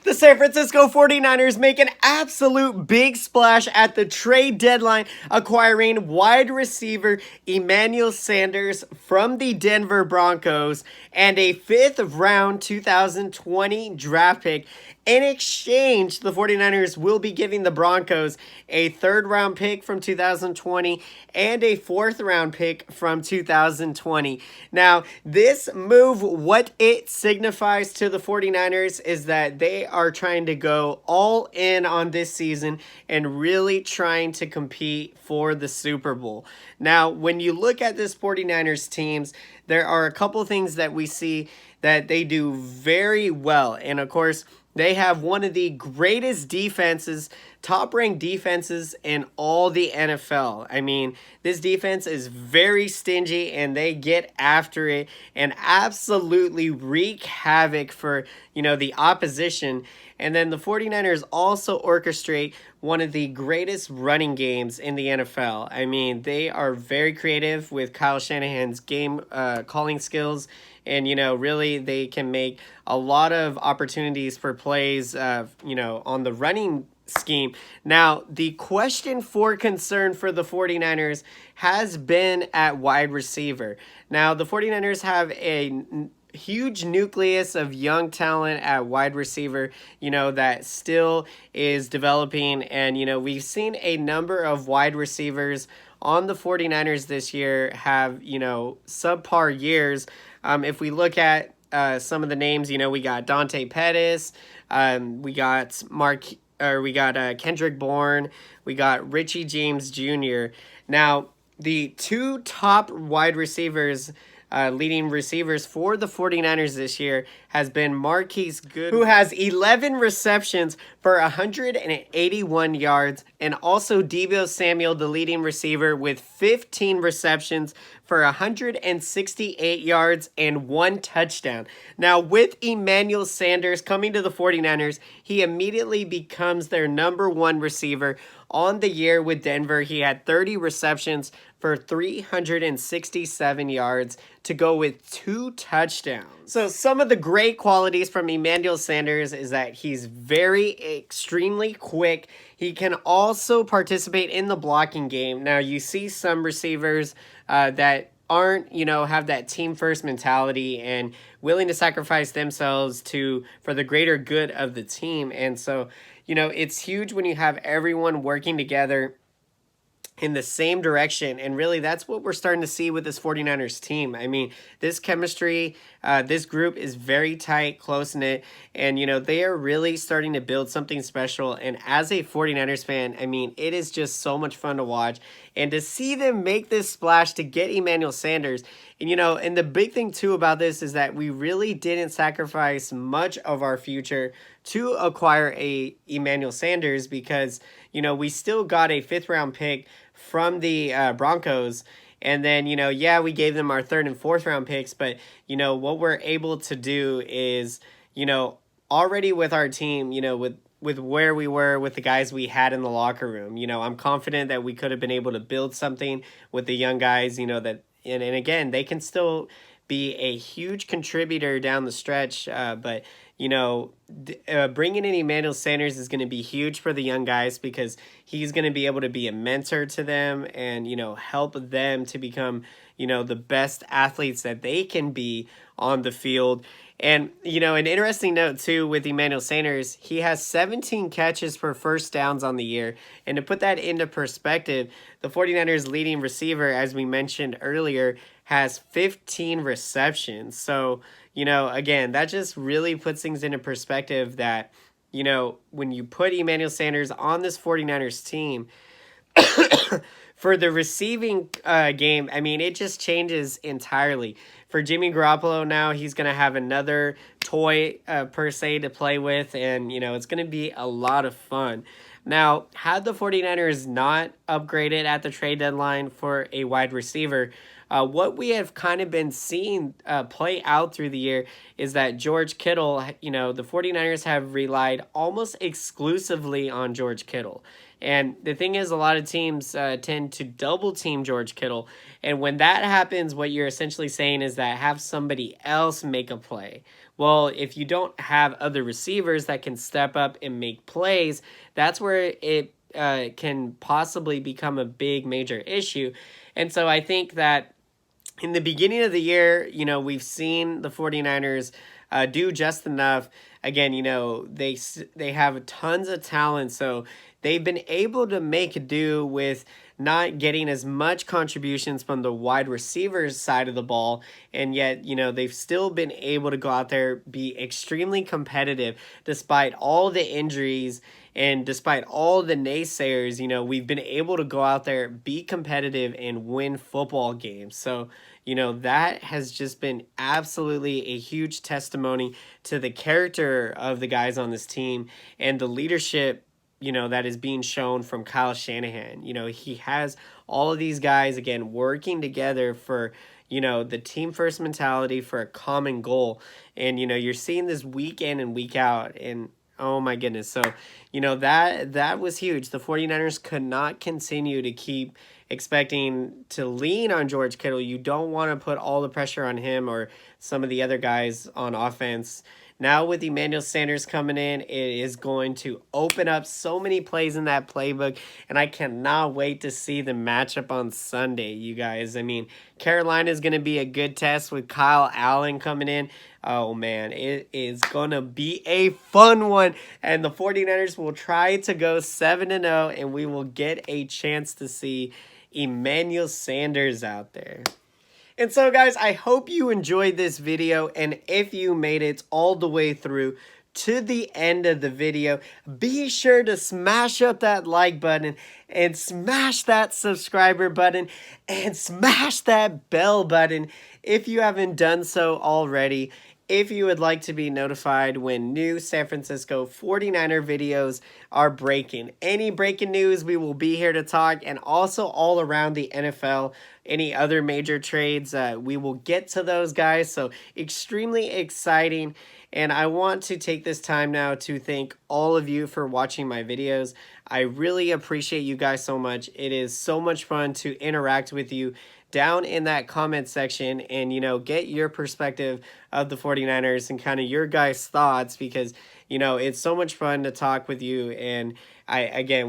The San Francisco 49ers make an absolute big splash at the trade deadline, acquiring wide receiver Emmanuel Sanders from the Denver Broncos and a 5th round 2020 draft pick. In exchange, the 49ers will be giving the Broncos a 3rd round pick from 2020 and a 4th round pick from 2020. Now, this move, what it signifies to the 49ers is that they are trying to go all in on this season and really trying to compete for the Super Bowl. Now, when you look at this 49ers teams, there are a couple things that we see that they do very well. And of course, they have one of the greatest defenses, top-ranked defenses in all the NFL. I mean, this defense is very stingy, and they get after it and absolutely wreak havoc for, the opposition. And then the 49ers also orchestrate one of the greatest running games in the NFL. I mean, they are very creative with Kyle Shanahan's game calling skills. And, really they can make a lot of opportunities for plays, on the running scheme. Now, the question for concern for the 49ers has been at wide receiver. Now, the 49ers have a huge nucleus of young talent at wide receiver, that still is developing. And, we've seen a number of wide receivers on the 49ers this year have, subpar years. If we look at some of the names, we got Dante Pettis, we got Kendrick Bourne, we got Richie James Jr. Now, the 2 top wide receivers, leading receivers for the 49ers this year has been Marquise Goodwin, who has 11 receptions for 181 yards, and also Deebo Samuel, the leading receiver, with 15 receptions for 168 yards and 1 touchdown. Now, with Emmanuel Sanders coming to the 49ers, he immediately becomes their number 1 receiver on the year with Denver. He had 30 receptions for 367 yards to go with 2 touchdowns. So some of the great qualities from Emmanuel Sanders is that he's extremely quick. He can also participate in the blocking game. Now, you see some receivers that aren't, have that team first mentality and willing to sacrifice themselves for the greater good of the team. And so, it's huge when you have everyone working together in the same direction. And really, that's what we're starting to see with this 49ers team. I mean, this chemistry, this group is very tight, close-knit, and, they are really starting to build something special. And as a 49ers fan, I mean, it is just so much fun to watch. And to see them make this splash to get Emmanuel Sanders, and, and the big thing, too, about this is that we really didn't sacrifice much of our future to acquire a Emmanuel Sanders because, we still got a 5th round pick from the Broncos. And then, we gave them our 3rd and 4th round picks. But, what we're able to do is, already with our team, with where we were, with the guys we had in the locker room, I'm confident that we could have been able to build something with the young guys, that, and again, they can still be a huge contributor down the stretch. But, bringing in Emmanuel Sanders is going to be huge for the young guys because he's going to be able to be a mentor to them and, help them to become, the best athletes that they can be on the field. And, an interesting note, too, with Emmanuel Sanders, he has 17 catches for first downs on the year. And to put that into perspective, the 49ers leading receiver, as we mentioned earlier, has 15 receptions. So, again, that just really puts things into perspective that, when you put Emmanuel Sanders on this 49ers team, for the receiving game, I mean, it just changes entirely. For Jimmy Garoppolo now, he's going to have another toy, per se, to play with, and, it's going to be a lot of fun. Now, had the 49ers not upgraded at the trade deadline for a wide receiver, what we have kind of been seeing play out through the year is that George Kittle, the 49ers have relied almost exclusively on George Kittle. And the thing is, a lot of teams tend to double team George Kittle. And when that happens, what you're essentially saying is that have somebody else make a play. Well, if you don't have other receivers that can step up and make plays, that's where it can possibly become a big major issue. And so I think that in the beginning of the year, we've seen the 49ers do just enough. Again, they have tons of talent, so they've been able to make do with not getting as much contributions from the wide receivers side of the ball, and yet, they've still been able to go out there, be extremely competitive despite all the injuries and despite all the naysayers. We've been able to go out there, be competitive, and win football games. So, that has just been absolutely a huge testimony to the character of the guys on this team and the leadership, that is being shown from Kyle Shanahan. He has all of these guys, again, working together for, the team first mentality for a common goal. And, you're seeing this week in and week out. And oh my goodness. So, that was huge. The 49ers could not continue to keep expecting to lean on George Kittle. You don't want to put all the pressure on him or some of the other guys on offense. Now with Emmanuel Sanders coming in, it is going to open up so many plays in that playbook, and I cannot wait to see the matchup on Sunday, you guys. I mean, Carolina is going to be a good test with Kyle Allen coming in. Oh, man, it is going to be a fun one, and the 49ers will try to go 7-0, and we will get a chance to see Emmanuel Sanders out there. And so, guys, I hope you enjoyed this video, and if you made it all the way through to the end of the video, be sure to smash up that like button and smash that subscriber button and smash that bell button if you haven't done so already. If you would like to be notified when new San Francisco 49er videos are breaking. Any breaking news, we will be here to talk, and also all around the NFL, any other major trades, we will get to those, guys. So extremely exciting. And I want to take this time now to thank all of you for watching my videos. I really appreciate you guys so much. It is so much fun to interact with you down in that comment section and, get your perspective of the 49ers and kind of your guys' thoughts, because, it's so much fun to talk with you. And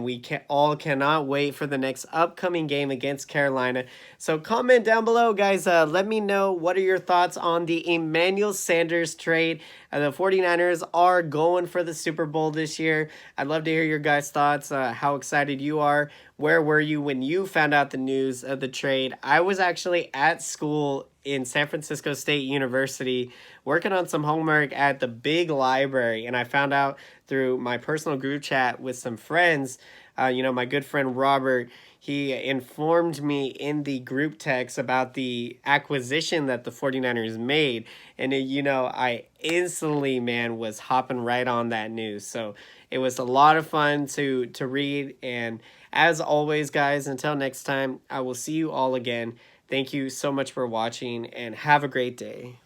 we cannot wait for the next upcoming game against Carolina. So comment down below, guys. Let me know, what are your thoughts on the Emmanuel Sanders trade? The 49ers are going for the Super Bowl this year. I'd love to hear your guys' thoughts, how excited you are. Where were you when you found out the news of the trade? I was actually at school in San Francisco State University working on some homework at the big library, and I found out through my personal group chat with some friends. My good friend Robert, he informed me in the group text about the acquisition that the 49ers made. And, I instantly, man, was hopping right on that news. So it was a lot of fun to read. And as always, guys, until next time, I will see you all again. Thank you so much for watching, and have a great day.